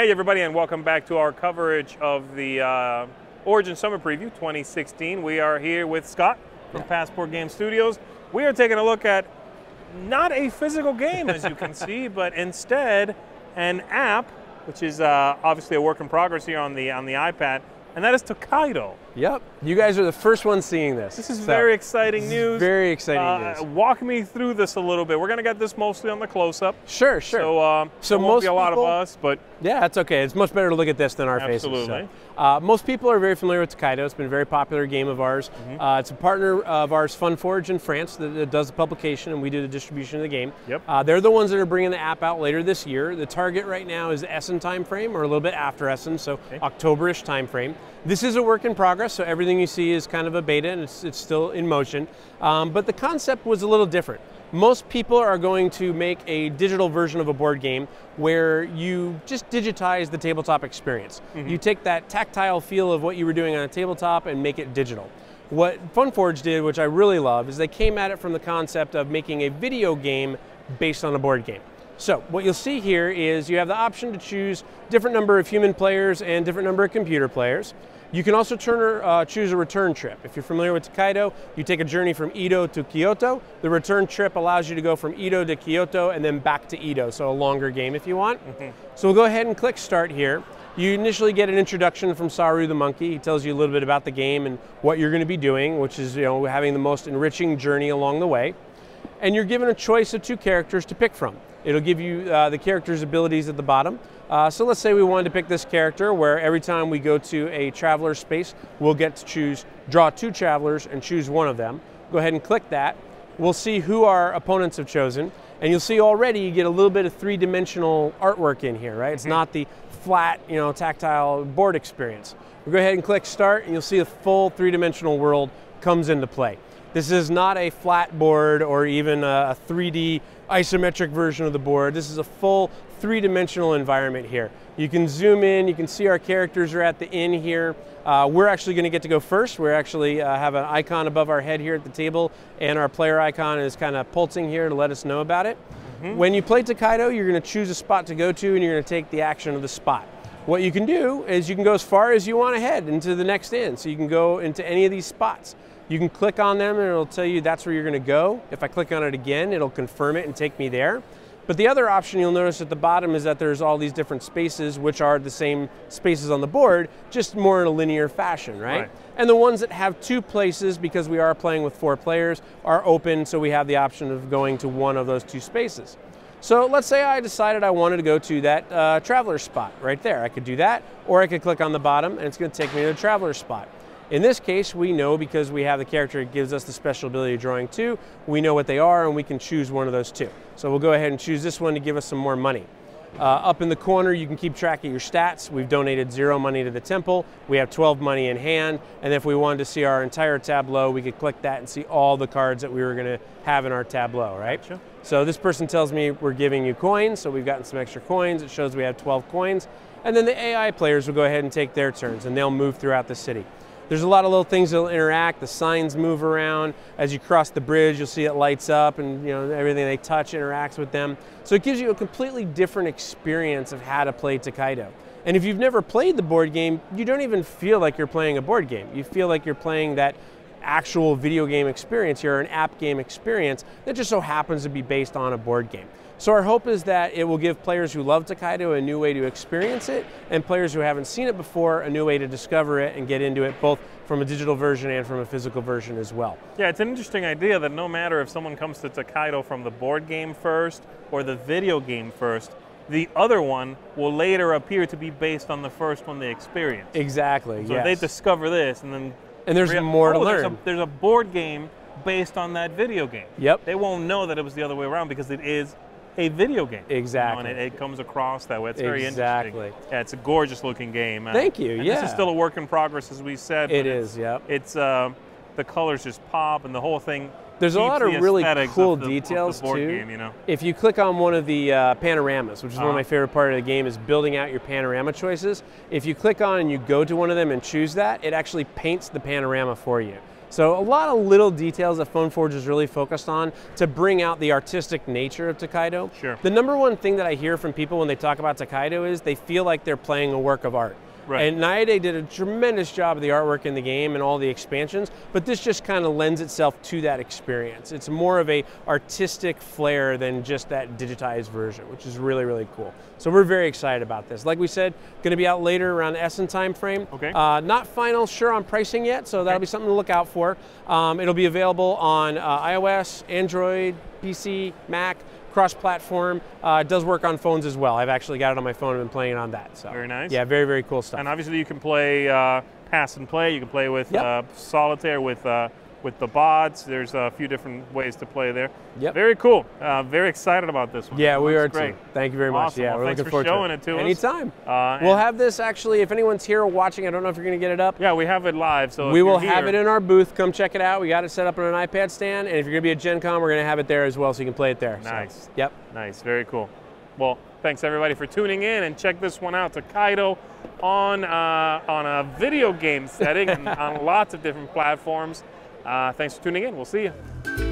Hey everybody, and welcome back to our coverage of the Origin Summer Preview 2016. We are here with Scott from Passport Game Studios. We are taking a look at not a physical game, as you can see, but instead an app, which is obviously a work in progress here on the iPad, and that is Tokaido. Yep, you guys are the first ones seeing this. This is very exciting news. Very exciting news. Walk me through this a little bit. We're going to get this mostly on the close-up. Sure. So there won't be a lot of us, but yeah, that's okay. It's much better to look at this than our faces. Absolutely. So, most people are very familiar with Tokaido. It's been a very popular game of ours. It's a partner of ours, Funforge in France, that does the publication, and we do the distribution of the game. Yep. They're the ones that are bringing the app out later this year. The target right now is the Essen timeframe, or a little bit after Essen, so October-ish timeframe. This is a work in progress, so everything you see is kind of a beta, and it's still in motion. But the concept was a little different. Most people are going to make a digital version of a board game where you just digitize the tabletop experience. You take that tactile feel of what you were doing on a tabletop and make it digital. What Funforge did, which I really love, is they came at it from the concept of making a video game based on a board game. So what you'll see here is you have the option to choose different number of human players and different number of computer players. You can also choose a return trip. If you're familiar with Tokaido, you take a journey from Edo to Kyoto. The return trip allows you to go from Edo to Kyoto and then back to Edo, so a longer game if you want. So we'll go ahead and click Start here. You initially get an introduction from Saru the monkey. He tells you a little bit about the game and what you're going to be doing, which is having the most enriching journey along the way. And you're given a choice of two characters to pick from. It'll give you the character's abilities at the bottom. So let's say we wanted to pick this character where every time we go to a traveler space, we'll get to draw two travelers and choose one of them. Go ahead and click that. We'll see who our opponents have chosen. And you'll see already you get a little bit of three-dimensional artwork in here, right? It's not the flat, tactile board experience. We'll go ahead and click Start, and you'll see a full three-dimensional world comes into play. This is not a flat board or even a 3D isometric version of the board. This is a full three-dimensional environment here. You can zoom in, you can see our characters are at the inn here. We're actually going to get to go first. We're actually have an icon above our head here at the table, and our player icon is kind of pulsing here to let us know about it. When you play Tokaido, you're going to choose a spot to go to, and you're going to take the action of the spot. What you can do is you can go as far as you want ahead into the next inn, so you can go into any of these spots. You can click on them and it'll tell you that's where you're going to go. If I click on it again, it'll confirm it and take me there. But the other option you'll notice at the bottom is that there's all these different spaces, which are the same spaces on the board, just more in a linear fashion, right? And the ones that have two places, because we are playing with 4 players, are open, so we have the option of going to one of those 2 spaces. So let's say I decided I wanted to go to that traveler spot right there. I could do that, or I could click on the bottom and it's going to take me to the traveler spot. In this case, we know because we have the character that gives us the special ability of drawing 2, we know what they are and we can choose one of those 2. So we'll go ahead and choose this one to give us some more money. Up in the corner, you can keep track of your stats. We've donated 0 money to the temple. We have 12 money in hand. And if we wanted to see our entire tableau, we could click that and see all the cards that we were going to have in our tableau, right? Gotcha. So this person tells me we're giving you coins, so we've gotten some extra coins. It shows we have 12 coins. And then the AI players will go ahead and take their turns, and they'll move throughout the city. There's a lot of little things that'll interact. The signs move around. As you cross the bridge, you'll see it lights up, and everything they touch interacts with them. So it gives you a completely different experience of how to play Tokaido. And if you've never played the board game, you don't even feel like you're playing a board game. You feel like you're playing that actual video game experience here, an app game experience that just so happens to be based on a board game. So our hope is that it will give players who love Tokaido a new way to experience it, and players who haven't seen it before a new way to discover it and get into it, both from a digital version and from a physical version as well. Yeah, it's an interesting idea that no matter if someone comes to Tokaido from the board game first or the video game first, the other one will later appear to be based on the first one they experienced. Exactly, so they discover this and then... And there's more to learn. There's a board game based on that video game. Yep. They won't know that it was the other way around because it is a video game. Exactly. And it comes across that way. It's very interesting. Yeah, it's a gorgeous looking game. Thank you, and this is still a work in progress, as we said. It is, yep. It's, the colors just pop and the whole thing. There's a lot of really cool details too. Game, If you click on one of the panoramas, which is one of my favorite parts of the game, is building out your panorama choices. If you click on and you go to one of them and choose that, it actually paints the panorama for you. So a lot of little details that PhoneForge is really focused on to bring out the artistic nature of Tokaido. Sure. The number one thing that I hear from people when they talk about Tokaido is they feel like they're playing a work of art. Right. And Nayade did a tremendous job of the artwork in the game and all the expansions, but this just kind of lends itself to that experience. It's more of a artistic flair than just that digitized version, which is really, really cool. So we're very excited about this. Like we said, going to be out later around the Essen time frame. Okay. Not final sure on pricing yet, so that'll be something to look out for. It'll be available on iOS, Android, PC, Mac, cross-platform. It does work on phones as well. I've actually got it on my phone and been playing on that. So very nice. Yeah, very, very cool stuff. And obviously you can play pass and play. You can play with solitaire, with the bots. There's a few different ways to play there. Yep. Very cool. Very excited about this one. Yeah, we are great. too. Thank you very much. Awesome. Yeah, well, we're thanks looking for forward showing to it to us. Anytime. And we'll have this actually, if anyone's here watching, I don't know if you're going to get it up. Yeah, we have it live. So we will have it in our booth. Come check it out. We got it set up on an iPad stand, and if you're going to be at Gen Con, we're going to have it there as well, so you can play it there. Nice. So, yep. Nice. Very cool. Well, thanks everybody for tuning in, and check this one out. Tokaido on a video game setting and on lots of different platforms. Thanks for tuning in. We'll see you.